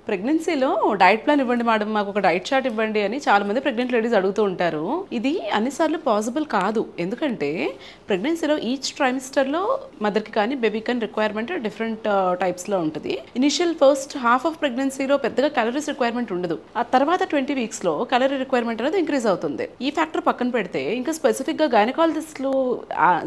ప్రెగ్నెన్సీలో diet plan ఇవ్వండి madam, మాకు ఒక డైట్ చార్ట్ ఇవ్వండి అని చాలా మంది ప్రెగ్నెంట్ లేడీస్ అడుగుతూ ఉంటారు. ఇది అన్నిసార్లు పాసిబుల్ కాదు. ఎందుకంటే ప్రెగ్నెన్సీలో ఈచ్ ట్రైమిస్టర్లో మదర్కి కానీ బేబీకి కానీ రిక్వైర్మెంట్ డిఫరెంట్ టైప్స్లో ఉంటుంది. ఇనిషియల్ ఫస్ట్ హాఫ్ ఆఫ్ ప్రెగ్నెన్సీలో పెద్దగా క్యాలరీస్ రిక్వైర్మెంట్ ఉండదు. ఆ తర్వాత 20 వీక్స్లో క్యాలరీ రిక్వైర్మెంట్ అనేది ఇంక్రీజ్ అవుతుంది. ఈ ఫ్యాక్టర్ పక్కన పెడితే ఇంకా స్పెసిఫిక్గా గైనకాలజిస్టులు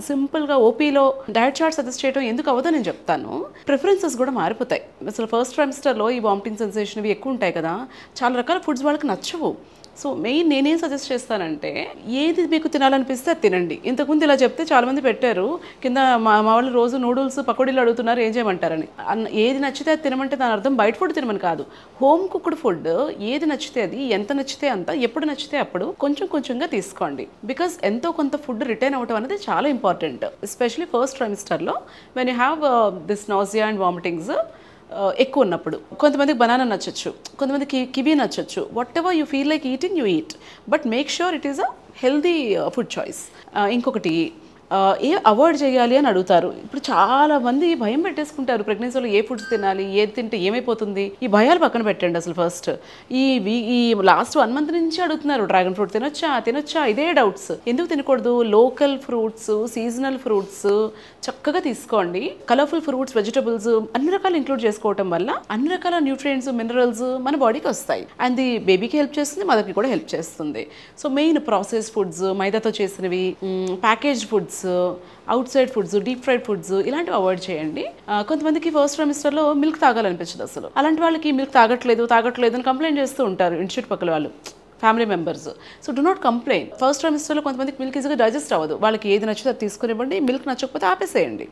సింపుల్గా ఓపీలో డైట్ చార్ట్ సజెస్ట్ చేయడం ఎందుకు అవ్వదో నేను చెప్తాను. ప్రిఫరెన్సెస్ కూడా మారిపోతాయి. అసలు ఫస్ట్ ట్రైమిస్టర్లో ఈ వామిటింగ్ సెన్సేషన్ ఇవి ఎక్కువ ఉంటాయి కదా, చాలా రకాల ఫుడ్స్ వాళ్ళకి నచ్చవు. సో మెయిన్ నేనేం సజెస్ట్ చేస్తానంటే ఏది మీకు తినాలనిపిస్తే అది తినండి. ఇంతకుముందు ఇలా చెప్తే చాలామంది పెట్టారు కింద, మా వాళ్ళు రోజు నూడిల్స్ పకోడీలు అడుగుతున్నారు ఏం చేయమంటారని. ఏది నచ్చితే అది తినమంటే దాని అర్థం బయట ఫుడ్ తినమని కాదు. హోమ్ కుక్డ్ ఫుడ్ ఏది నచ్చితే అది, ఎంత నచ్చితే అంత, ఎప్పుడు నచ్చితే అప్పుడు కొంచెం కొంచెంగా తీసుకోండి. బికాస్ ఎంతో కొంత ఫుడ్ రిటైన్ అవ్వడం అనేది చాలా ఇంపార్టెంట్, ఎస్పెషలీ ఫస్ట్ ట్రైమిస్టర్లో when you have this nausea and vomitings ఎక్కువ ఉన్నప్పుడు. కొంతమందికి బనానా నచ్చచ్చు, కొంతమందికి కివీ నచ్చచ్చు. Whatever you feel like eating you eat, but make sure it is a healthy food choice. ఇంకొకటి ఏ అవాయిడ్ చేయాలి అని అడుగుతారు. ఇప్పుడు చాలా మంది భయం పెట్టేసుకుంటారు ప్రెగ్నెన్సీలో ఏ ఫుడ్స్ తినాలి, ఏది తింటే ఏమైపోతుంది. ఈ భయాలు పక్కన పెట్టండి. అసలు ఫస్ట్ ఈ లాస్ట్ 1 మంత్ నుంచి అడుగుతున్నారు డ్రాగన్ ఫ్రూట్ తినొచ్చా ఇదే డౌట్స్. ఎందుకు తినకూడదు? లోకల్ ఫ్రూట్స్, సీజనల్ ఫ్రూట్స్ చక్కగా తీసుకోండి. కలర్ఫుల్ ఫ్రూట్స్, వెజిటబుల్స్ అన్ని రకాలు ఇంక్లూడ్ చేసుకోవటం వల్ల అన్ని రకాల న్యూట్రియంట్స్, మినరల్స్ మన బాడీకి వస్తాయి. అండ్ ది బేబీకి హెల్ప్ చేస్తుంది, మదర్కి కూడా హెల్ప్ చేస్తుంది. సో మెయిన్ ప్రాసెస్ ఫుడ్స్, మైదాతో చేసినవి, package foods, out side foods, deep fried foods ఇలాంటివి అవాయిడ్ చేయండి. కొంతమందికి ఫస్ట్ ట్రైమిస్టర్లో మిల్క్ తాగాలనిపించదు అసలు. అలాంటి వాళ్ళకి మిల్క్ తాగట్లేదు అని కంప్లైంట్ చేస్తూ ఉంటారు ఇంటి చుట్టుపక్కల వాళ్ళు, family members. So do not complain. First ట్రైమిస్టర్లో కొంతమందికి మిల్క్ ఈజీగా డైజెస్ట్ అవ్వదు. వాళ్ళకి ఏది నచ్చితే అది తీసుకునివ్వండి. మిల్క్ నచ్చకపోతే ఆపేసేయండి.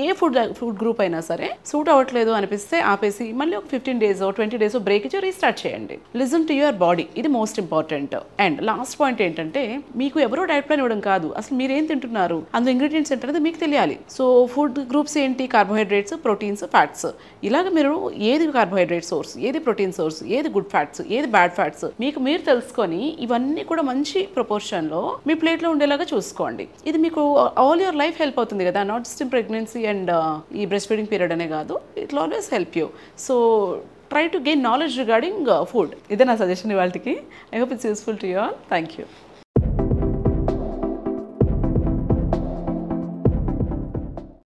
ఏ ఫుడ్ గ్రూప్ అయినా సరే సూట్ అవ్వట్లేదు అనిపిస్తే ఆపేసి మళ్ళీ ఒక 15 days 20 days బ్రేక్ ఇచ్చి రీస్టార్ట్ చేయండి. లిజన్ టు యువర్ బాడీ, ఇది most important. And last point ఏంటంటే మీకు ఎవరో డైట్ ప్లాన్ ఇవ్వడం కాదు, అసలు మీరు ఏం తింటున్నారు, అందులో ఇంగ్రీడియంట్స్ ఏంటనేది మీకు తెలియాలి. సో ఫుడ్ గ్రూప్స్ ఏంటి? Carbohydrates, proteins, fats. ఇలాగ మీరు ఏది కార్బోహైడ్రేట్ సోర్స్, ఏది ప్రోటీన్ సోర్స్, ఏది గుడ్ ఫ్యాట్స్, ఏది బ్యాడ్ ఫ్యాట్స్ మీకు మీరు తెలుసుకొని ఇవన్నీ కూడా మంచి ప్రపోర్షన్లో మీ ప్లేట్లో ఉండేలాగా చూసుకోండి. ఇది మీకు ఆల్ యువర్ లైఫ్ హెల్ప్ అవుతుంది కదా, not just in pregnancy and ఈ బ్రెస్ట్ ఫీడింగ్ పీరియడ్ అనే కాదు. It will always help you. So try to gain knowledge regarding food. This is my suggestion. I hope it's useful to you all. Thank you.